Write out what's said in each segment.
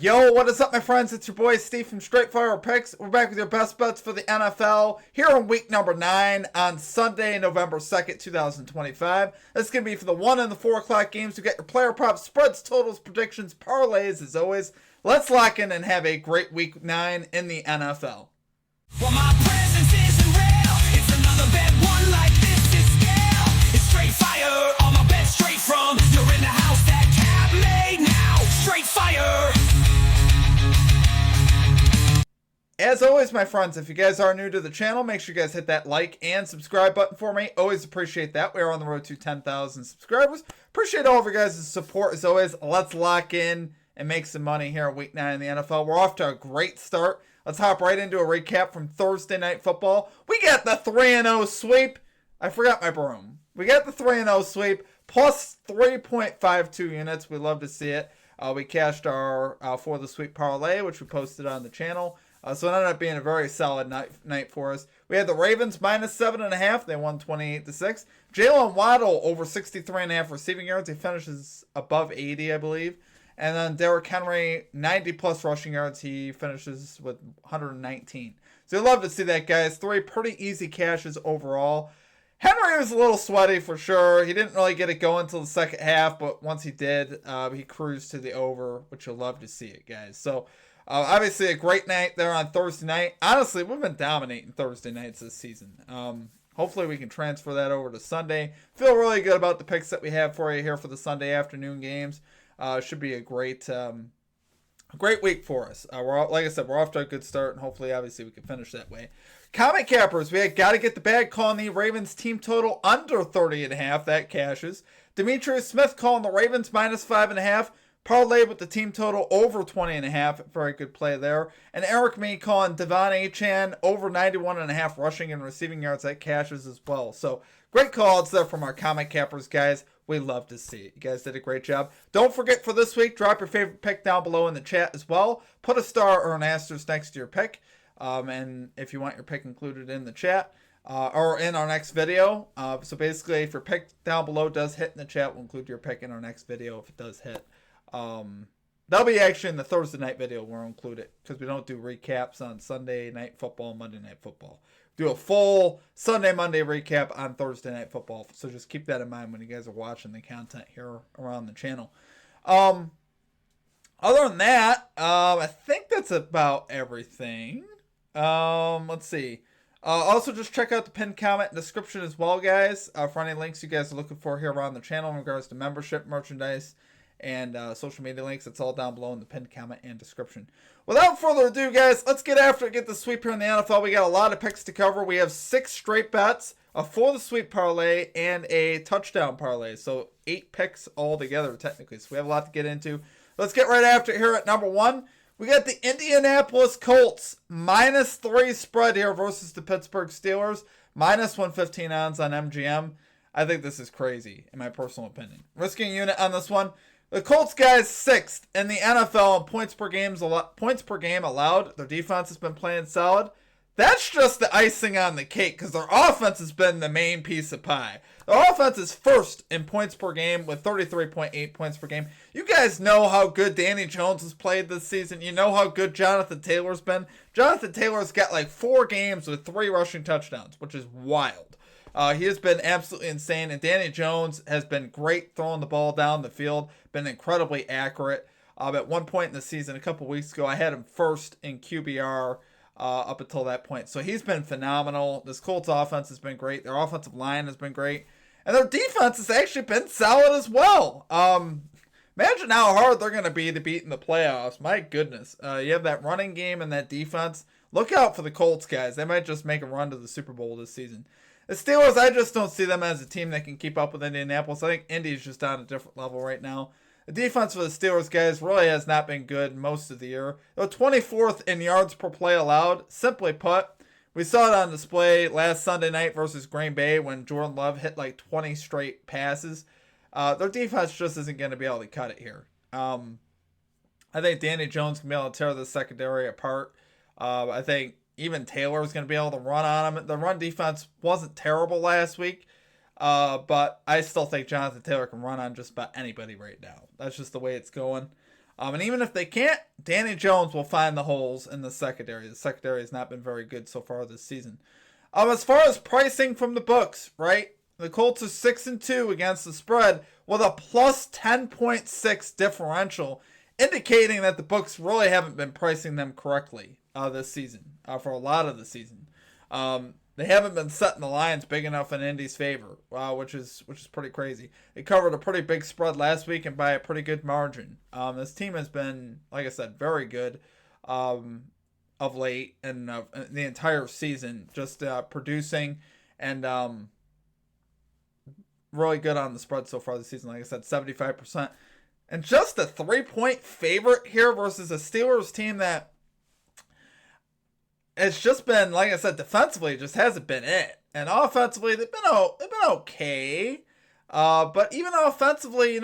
Yo, what is up, my friends? It's your boy Steve from Straight Fire Picks. We're back with your best bets for the NFL here on week number 9 on Sunday, November 2nd, 2025. This is going to be for the 1 and the 4 o'clock games. You get your player props, spreads, totals, predictions, parlays, as always. Let's lock in and have a great week 9 in the NFL. Well, my presence isn't real. It's another bad one like this is scale. It's straight fire. All my bets straight from. You're in the house that Cap made now. Straight fire. As always, my friends, if you guys are new to the channel, make sure you guys hit that like and subscribe button for me. Always appreciate that. We are on the road to 10,000 subscribers. Appreciate all of you guys' support as always. Let's lock in and make some money here in week 9 in the NFL. We're off to a great start. Let's hop right into a recap from Thursday Night Football. We got the 3-0 sweep. I forgot my broom. We got the 3-0 sweep plus 3.52 units. We love to see it. We cashed our for the Sweep Parlay, which we posted on the channel. So it ended up being a very solid night for us. We had the Ravens minus 7.5. They won 28-6. Jalen Waddle over 63.5 receiving yards. He finishes above 80, I believe. And then Derrick Henry, 90-plus rushing yards. He finishes with 119. So you love to see that, guys. 3 pretty easy cashes overall. Henry was a little sweaty for sure. He didn't really get it going until the second half, but once he did, he cruised to the over, which you'll love to see it, guys. So obviously a great night there on Thursday night. Honestly, we've been dominating Thursday nights this season. Hopefully we can transfer that over to Sunday. Feel really good about the picks that we have for you here for the Sunday afternoon games. Should be a great week for us. Like I said, we're off to a good start, and hopefully, obviously, we can finish that way. Comic cappers, we got to get the bag calling the Ravens team total under 30.5. That cashes. Demetrius Smith calling the Ravens minus 5.5. Parlay with the team total over 20.5. Very good play there. And Eric Me calling Devon Achane over 91.5 rushing and receiving yards. That cashes as well. So great calls there from our comic cappers, guys. We love to see it. You guys did a great job. Don't forget for this week, drop your favorite pick down below in the chat as well. Put a star or an asterisk next to your pick. And if you want your pick included in the chat or in our next video. So basically, if your pick down below does hit in the chat, we'll include your pick in our next video if it does hit. That'll be actually in the Thursday night video. We'll include it because we don't do recaps on Sunday night football, Monday night football. Do a full Sunday, Monday recap on Thursday night football. So just keep that in mind when you guys are watching the content here around the channel. Other than that, I think that's about everything. Let's see. Also, just check out the pinned comment and description as well, guys, for any links you guys are looking for here around the channel in regards to membership, merchandise, and social media links. It's all down below in the pinned comment and description. Without further ado, guys, let's get after it. Get the sweep here in the NFL. We got a lot of picks to cover. We have 6 straight bets, a for the sweep parlay, and a touchdown parlay. So 8 picks all together, technically. So we have a lot to get into. Let's get right after it here at number 1. We got the Indianapolis Colts minus 3 spread here versus the Pittsburgh Steelers. Minus 115 odds on MGM. I think this is crazy, in my personal opinion. Risking unit on this one. The Colts, guys, 6th in the NFL in points per game allowed. Their defense has been playing solid. That's just the icing on the cake because their offense has been the main piece of pie. Their offense is 1st in points per game with 33.8 points per game. You guys know how good Danny Jones has played this season. You know how good Jonathan Taylor's been. Jonathan Taylor's got like 4 games with 3 rushing touchdowns, which is wild. He has been absolutely insane, and Danny Jones has been great throwing the ball down the field, been incredibly accurate. At one point in the season, a couple weeks ago, I had him 1st in QBR up until that point. So he's been phenomenal. This Colts offense has been great. Their offensive line has been great. And their defense has actually been solid as well. Imagine how hard they're going to be to beat in the playoffs. My goodness. You have that running game and that defense. Look out for the Colts, guys. They might just make a run to the Super Bowl this season. The Steelers, I just don't see them as a team that can keep up with Indianapolis. I think Indy's just on a different level right now. The defense for the Steelers, guys, really has not been good most of the year. They're 24th in yards per play allowed. Simply put, we saw it on display last Sunday night versus Green Bay when Jordan Love hit like 20 straight passes. Their defense just isn't going to be able to cut it here. I think Danny Jones can be able to tear the secondary apart. I think even Taylor is going to be able to run on him. The run defense wasn't terrible last week, but I still think Jonathan Taylor can run on just about anybody right now. That's just the way it's going. And even if they can't, Danny Jones will find the holes in the secondary. The secondary has not been very good so far this season. As far as pricing from the books, right? The Colts are 6-2 against the spread with a plus 10.6 differential, indicating that the books really haven't been pricing them correctly this season, for a lot of the season. They haven't been setting the lines big enough in Indy's favor, which is pretty crazy. They covered a pretty big spread last week and by a pretty good margin. This team has been, like I said, very good of late and the entire season, just producing and really good on the spread so far this season. Like I said, 75%. And just a 3-point favorite here versus a Steelers team that it's just been, like I said, defensively, it just hasn't been it. And offensively, they've been okay. But even offensively,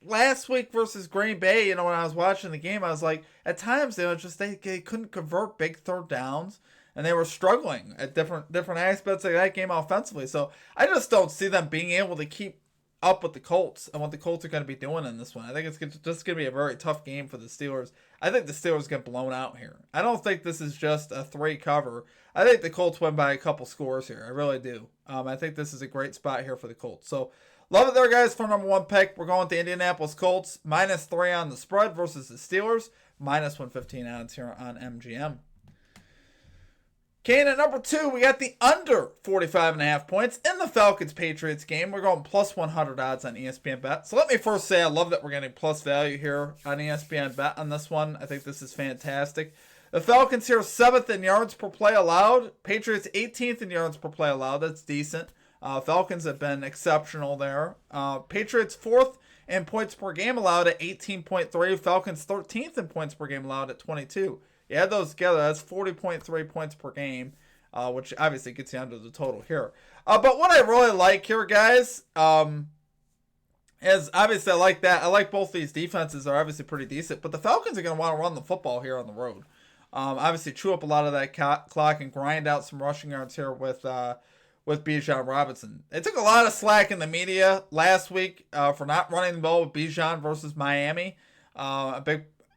last week versus Green Bay, when I was watching the game, I was like, at times they couldn't convert big third downs, and they were struggling at different aspects of that game offensively. So I just don't see them being able to keep up with the Colts and what the Colts are going to be doing in this one. I think it's just going to be a very tough game for the Steelers. I think the Steelers get blown out here. I don't think this is just a 3 cover. I think the Colts win by a couple scores here. I really do. I think this is a great spot here for the Colts. So love it there, guys, for number 1 pick. We're going to Indianapolis Colts, -3 on the spread versus the Steelers, -115 odds here on MGM. Kane at number 2, we got the under 45.5 points in the Falcons-Patriots game. We're going plus 100 odds on ESPN Bet. So let me first say I love that we're getting plus value here on ESPN Bet on this one. I think this is fantastic. The Falcons here 7th in yards per play allowed. Patriots 18th in yards per play allowed. That's decent. Falcons have been exceptional there. Patriots 4th in points per game allowed at 18.3. Falcons 13th in points per game allowed at 22. You add those together, that's 40.3 points per game, which obviously gets you under the total here. But what I really like here, guys, is obviously I like that. I like both these defenses are obviously pretty decent, but the Falcons are going to want to run the football here on the road. Obviously chew up a lot of that clock and grind out some rushing yards here with Bijan Robinson. They took a lot of slack in the media last week for not running the ball with Bijan versus Miami.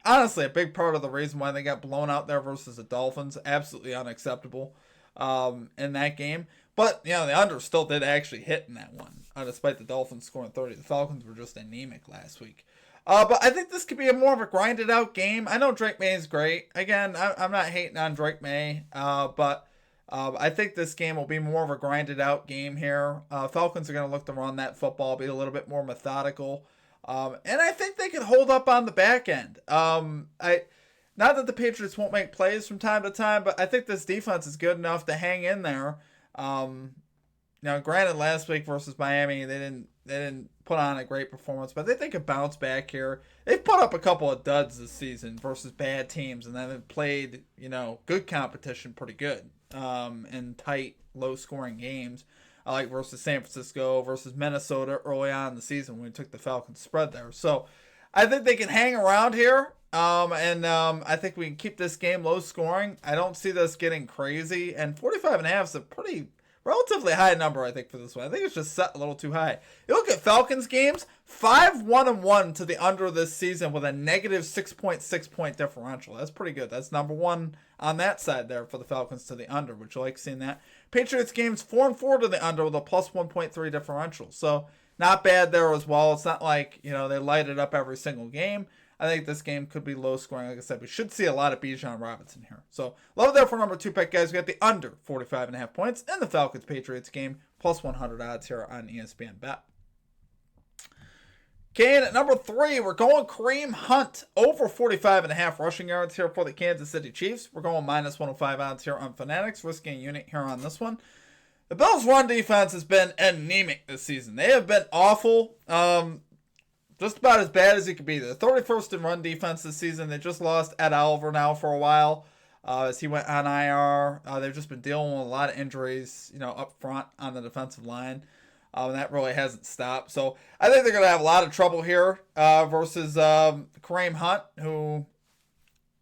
Honestly, a big part of the reason why they got blown out there versus the Dolphins. Absolutely unacceptable in that game. But, the under still did actually hit in that one, despite the Dolphins scoring 30. The Falcons were just anemic last week. But I think this could be more of a grinded-out game. I know Drake May is great. Again, I'm not hating on Drake May, but I think this game will be more of a grinded-out game here. Falcons are going to look to run that football, be a little bit more methodical. And I think they can hold up on the back end. Not that the Patriots won't make plays from time to time, but I think this defense is good enough to hang in there. Granted, last week versus Miami, they didn't put on a great performance, but they could bounce back here. They've put up a couple of duds this season versus bad teams, and then they've played, good competition pretty good in tight, low-scoring games. Like versus San Francisco, versus Minnesota early on in the season when we took the Falcons spread there. So I think they can hang around here. And I think we can keep this game low scoring. I don't see this getting crazy. And 45.5 is a pretty relatively high number, I think, for this one. I think it's just set a little too high. You look at Falcons games, 5-1-1 to the under this season with a negative 6.6 point differential. That's pretty good. That's number 1 on that side there for the Falcons to the under. Would you like seeing that? Patriots games 4-4 to the under with a plus 1.3 differential. So not bad there as well. It's not like, they light it up every single game. I think this game could be low scoring. Like I said, we should see a lot of Bijan Robinson here. So love that for number 2 pick, guys. We got the under 45.5 points in the Falcons-Patriots game, plus 100 odds here on ESPN Bet. Okay, and at number 3, we're going Kareem Hunt over 45.5 rushing yards here for the Kansas City Chiefs. We're going minus 105 odds here on Fanatics, risking a unit here on this one. The Bills' run defense has been anemic this season. They have been awful. Just about as bad as it could be. They're 31st in run defense this season. They just lost Ed Oliver now for a while as he went on IR. They've just been dealing with a lot of injuries, up front on the defensive line. And that really hasn't stopped. So I think they're going to have a lot of trouble here versus Kareem Hunt, who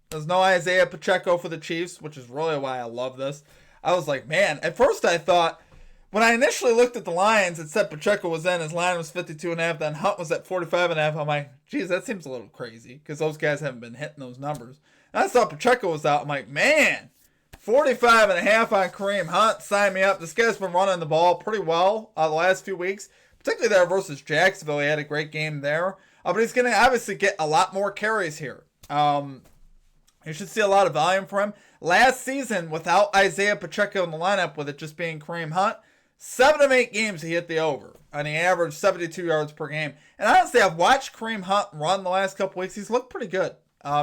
there's no Isaiah Pacheco for the Chiefs, which is really why I love this. I was like, man, at first I thought when I initially looked at the lines, it said Pacheco was in. His line was 52.5. Then Hunt was at 45.5. I'm like, geez, that seems a little crazy because those guys haven't been hitting those numbers. And I saw Pacheco was out. I'm like, man, 45.5 on Kareem Hunt. Sign me up. This guy's been running the ball pretty well the last few weeks, particularly there versus Jacksonville. He had a great game there. But he's going to obviously get a lot more carries here. You should see a lot of volume for him. Last season, without Isaiah Pacheco in the lineup, with it just being Kareem Hunt, 7 of 8 games he hit the over, and he averaged 72 yards per game. And honestly, I've watched Kareem Hunt run the last couple weeks. He's looked pretty good.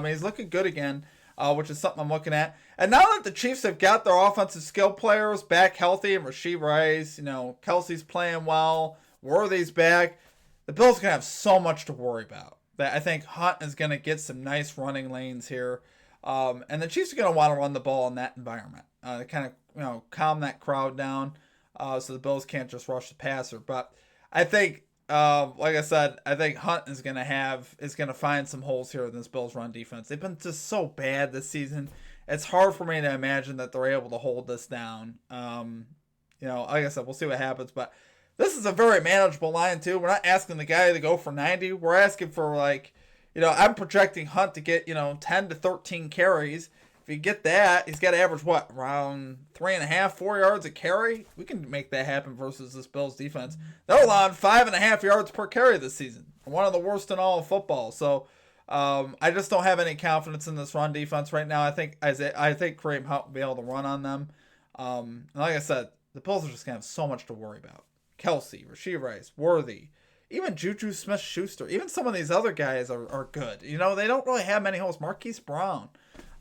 He's looking good again, which is something I'm looking at. And now that the Chiefs have got their offensive skill players back healthy, and Rashee Rice, Kelsey's playing well, Worthy's back, the Bills are going to have so much to worry about. That I think Hunt is going to get some nice running lanes here. And the Chiefs are going to want to run the ball in that environment. To kind of, calm that crowd down. So the Bills can't just rush the passer. But I think, like I said, I think Hunt is going to find some holes here in this Bills run defense. They've been just so bad this season. It's hard for me to imagine that they're able to hold this down. Like I said, we'll see what happens. But this is a very manageable line too. We're not asking the guy to go for 90. We're asking for I'm projecting Hunt to get, 10 to 13 carries. If you get that, he's got to average around 3.5, 4 yards a carry? We can make that happen versus this Bills defense. They're allowing 5.5 yards per carry this season. One of the worst in all of football. So I just don't have any confidence in this run defense right now. I think Kareem Hunt will be able to run on them. And like I said, the Bills are just going to have so much to worry about. Kelsey, Rashee Rice, Worthy, even Juju Smith-Schuster, even some of these other guys are good. They don't really have many holes. Marquise Brown.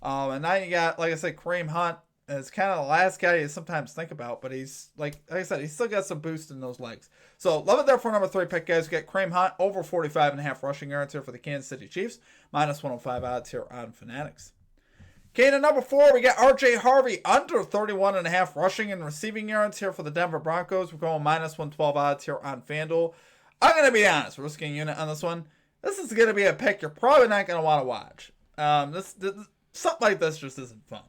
And now you got, like I said, Kareem Hunt is kind of the last guy you sometimes think about, but he's, like I said, he's still got some boost in those legs. So, love it there for number 3 pick, guys. We got Kareem Hunt over 45.5 rushing yards here for the Kansas City Chiefs. Minus 105 odds here on Fanatics. Okay, to number 4, we got R.J. Harvey under 31.5 rushing and receiving yards here for the Denver Broncos. We're going minus 112 odds here on FanDuel. I'm going to be honest, we're risking a unit on this one. This is going to be a pick you're probably not going to want to watch. Something like this just isn't fun.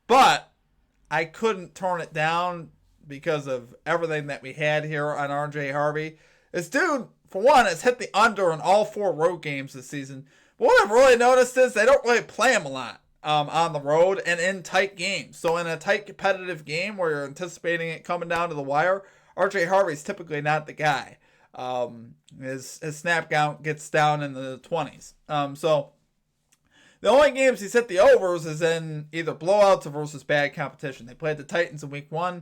But I couldn't turn it down because of everything that we had here on R.J. Harvey. This dude, for one, has hit the under in all 4 road games this season. But what I've really noticed is they don't really play him a lot. On the road and in tight games. So in a tight competitive game where you're anticipating it coming down to the wire, R.J. Harvey's typically not the guy. His snap count gets down in the 20s. So the only games he's hit the overs is in either blowouts or versus bad competition. They played the Titans in week 1.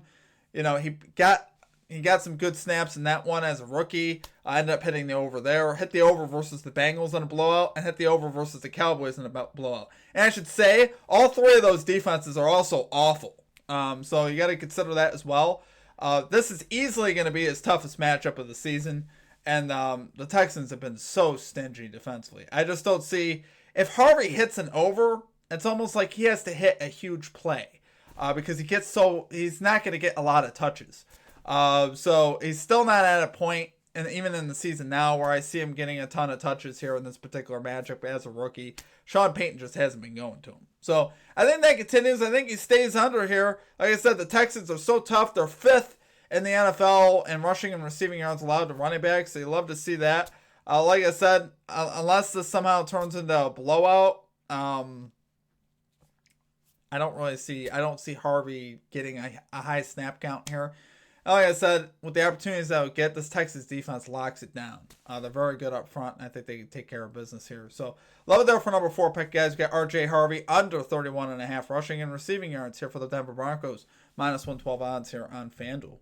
He got some good snaps in that one as a rookie. I ended up hitting the over there. Hit the over versus the Bengals in a blowout, and hit the over versus the Cowboys in a blowout. And I should say, all 3 of those defenses are also awful. So you got to consider that as well. This is easily going to be his toughest matchup of the season. And the Texans have been so stingy defensively. I just don't see... If Harvey hits an over, it's almost like he has to hit a huge play. Because he's not going to get a lot of touches. So he's still not at a point, and even in the season now, where I see him getting a ton of touches here in this particular matchup as a rookie. Sean Payton just hasn't been going to him. So I think that continues. I think he stays under here. Like I said, the Texans are so tough. They're 5th in the NFL in rushing and receiving yards allowed to running backs. So you love to see that. Like I said, unless this somehow turns into a blowout, I don't see Harvey getting a high snap count here. Like I said, with the opportunities that I would get, this Texas defense locks it down. They're very good up front, and I think they can take care of business here. So, love it there for number 4 pick, guys. We got R.J. Harvey under 31.5 rushing and receiving yards here for the Denver Broncos. Minus 112 odds here on FanDuel.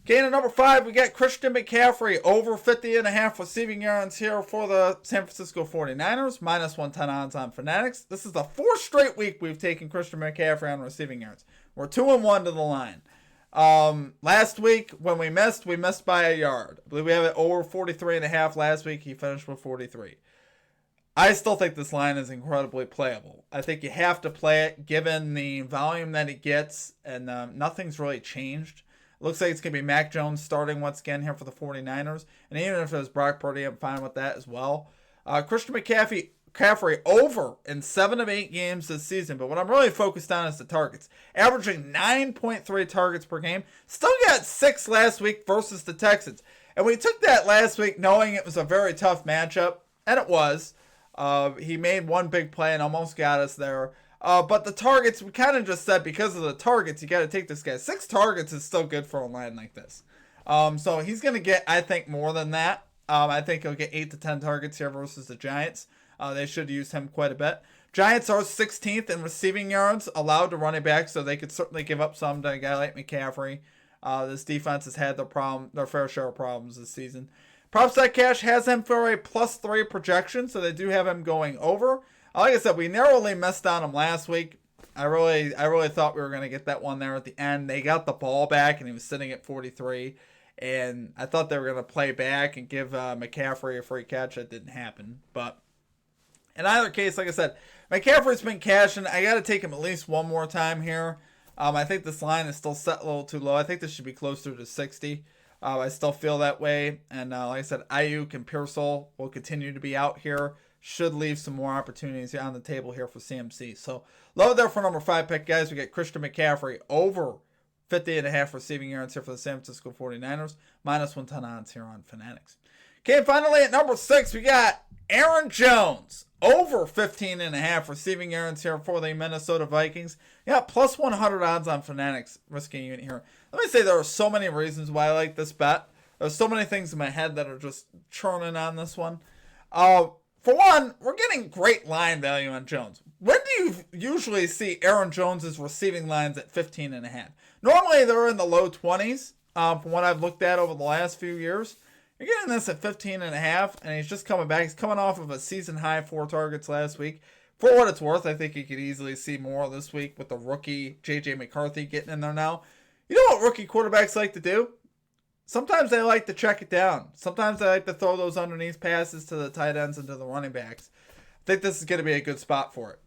Okay, at number 5, we got Christian McCaffrey over 50.5 receiving yards here for the San Francisco 49ers. Minus 110 odds on Fanatics. This is the 4th straight week we've taken Christian McCaffrey on receiving yards. We're 2-1 to the line. Last week when we missed by a yard. I believe we have it over 43.5 last week. He finished with 43. I still think this line is incredibly playable. I think you have to play it given the volume that he gets, and nothing's really changed. It looks like it's going to be Mac Jones starting once again here for the 49ers. And even if it was Brock Purdy, I'm fine with that as well. Christian McCaffrey McCaffrey over in 7 of 8 games this season. But what I'm really focused on is the targets. Averaging 9.3 targets per game. Still got 6 last week versus the Texans. And we took that last week knowing it was a very tough matchup. And it was. He made one big play and almost got us there. But the targets, we kind of just said because of the targets, you got to take this guy. 6 targets is still good for a line like this. So he's going to get, I think, more than that. I think he'll get 8 to 10 targets here versus the Giants. They should use him quite a bit. Giants are 16th in receiving yards allowed to running back, so they could certainly give up some to a guy like McCaffrey. This defense has had their fair share of problems this season. PropStat Cash has him for a +3 projection, so they do have him going over. Like I said, we narrowly missed on him last week. I really thought we were going to get that one there at the end. They got the ball back, and he was sitting at 43. And I thought they were going to play back and give McCaffrey a free catch. That didn't happen. But in either case, like I said, McCaffrey's been cashing. I got to take him at least one more time here. I think this line is still set a little too low. I think this should be closer to 60. I still feel that way. And like I said, Ayuk and Pearsall will continue to be out here. Should leave some more opportunities on the table here for CMC. So low there for number 5 pick, guys. We get Christian McCaffrey over 50.5 receiving yards here for the San Francisco 49ers. -110 odds here on Fanatics. Okay, and finally at number 6, we got Aaron Jones. Over 15.5 receiving yards here for the Minnesota Vikings. Yeah, +100 odds on Fanatics. Risking a unit here. Let me say there are so many reasons why I like this bet. There's so many things in my head that are just churning on this one. For one, we're getting great line value on Jones. When do you usually see Aaron Jones' receiving lines at 15.5? Normally, they're in the low 20s from what I've looked at over the last few years. You're getting this at 15.5, and he's just coming back. He's coming off of a season-high 4 targets last week. For what it's worth, I think you could easily see more this week with the rookie J.J. McCarthy getting in there now. You know what rookie quarterbacks like to do? Sometimes they like to check it down. Sometimes they like to throw those underneath passes to the tight ends and to the running backs. I think this is going to be a good spot for it.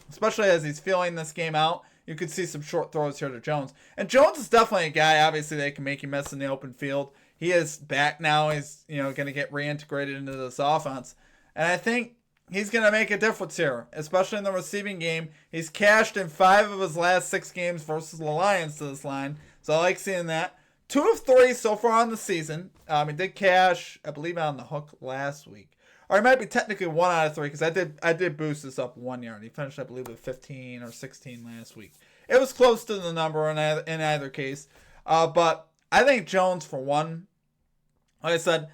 Especially as he's feeling this game out. You could see some short throws here to Jones. And Jones is definitely a guy, obviously, that can make you miss in the open field. He is back now. He's going to get reintegrated into this offense. And I think he's going to make a difference here, especially in the receiving game. He's cashed in 5 of his last 6 games versus the Lions to this line. So I like seeing that. 2 of 3 so far on the season. He did cash, I believe, on the hook last week. Or it might be technically 1 out of 3 because I did boost this up 1 yard. He finished, I believe, with 15 or 16 last week. It was close to the number in either case. But I think Jones, for one, like I said,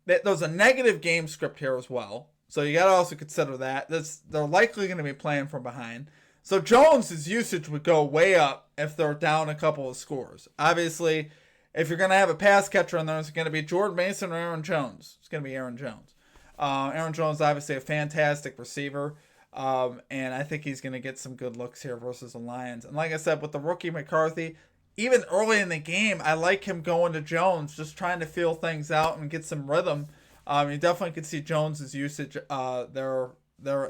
there's a negative game script here as well. So you got to also consider that. They're likely going to be playing from behind. So Jones' usage would go way up if they're down a couple of scores. Obviously, if you're going to have a pass catcher in there, it's going to be Jordan Mason or Aaron Jones. It's going to be Aaron Jones. Aaron Jones is obviously a fantastic receiver, and I think he's going to get some good looks here versus the Lions. And like I said, with the rookie McCarthy, even early in the game, I like him going to Jones, just trying to feel things out and get some rhythm. You definitely could see Jones' usage there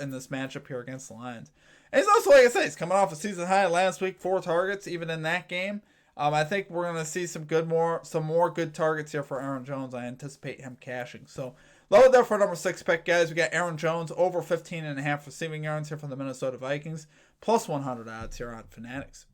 in this matchup here against the Lions. And he's also, like I said, he's coming off a season high last week, 4 targets, even in that game. I think we're going to see some more good targets here for Aaron Jones. I anticipate him cashing. So, low there for number 6 pick, guys. We got Aaron Jones over 15.5 receiving yards here from the Minnesota Vikings. +100 odds here on Fanatics.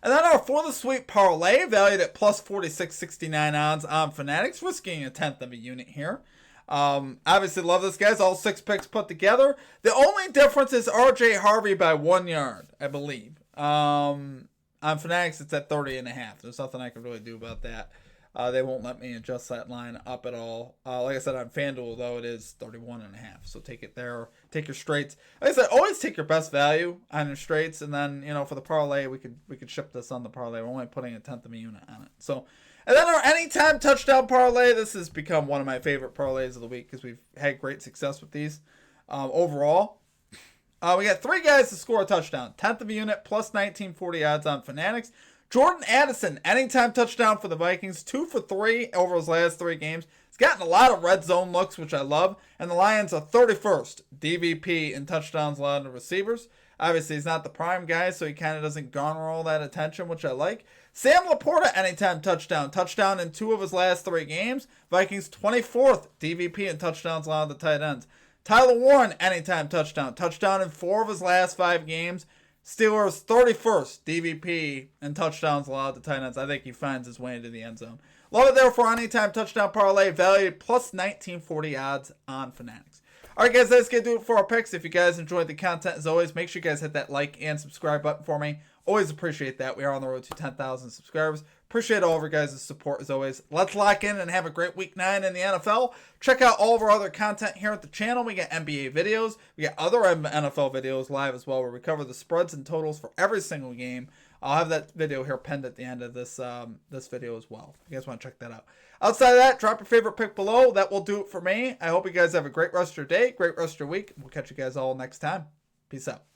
And then for the Sweep Parlay, valued at +46.69 odds on Fanatics. Risking a 1/10 of a unit here. Obviously love this, guys. All 6 picks put together. The only difference is RJ Harvey by 1 yard, I believe. On Fanatics, it's at 30.5. There's nothing I can really do about that. They won't let me adjust that line up at all. Like I said, on FanDuel, though, it is 31.5. So take it there. Take your straights. Like I said, always take your best value on your straights. And then, for the parlay, we could ship this on the parlay. We're only putting a 1/10 of a unit on it. So, and then our anytime touchdown parlay. This has become one of my favorite parlays of the week because we've had great success with these overall. We got 3 guys to score a touchdown. 1/10 of a unit, +1940 odds on Fanatics. Jordan Addison, anytime touchdown for the Vikings. 2 for 3 over his last 3 games. He's gotten a lot of red zone looks, which I love. And the Lions are 31st DVP in touchdowns allowed to receivers. Obviously, he's not the prime guy, so he kind of doesn't garner all that attention, which I like. Sam Laporta, anytime touchdown. Touchdown in 2 of his last 3 games. Vikings 24th DVP in touchdowns allowed to tight ends. Tyler Warren, anytime touchdown. Touchdown in 4 of his last 5 games. Steelers 31st DVP in touchdowns allowed to tight ends. I think he finds his way into the end zone. Love it there for anytime touchdown parlay, valued plus 1940 odds on Fanatics. All right, guys, that's going to do it for our picks. If you guys enjoyed the content, as always, make sure you guys hit that like and subscribe button for me. Always appreciate that. We are on the road to 10,000 subscribers. Appreciate all of your guys' support, as always. Let's lock in and have a great week 9 in the NFL. Check out all of our other content here at the channel. We got NBA videos. We got other NFL videos live as well, where we cover the spreads and totals for every single game. I'll have that video here pinned at the end of this this video as well. If you guys want to check that out. Outside of that, drop your favorite pick below. That will do it for me. I hope you guys have a great rest of your day, great rest of your week. We'll catch you guys all next time. Peace out.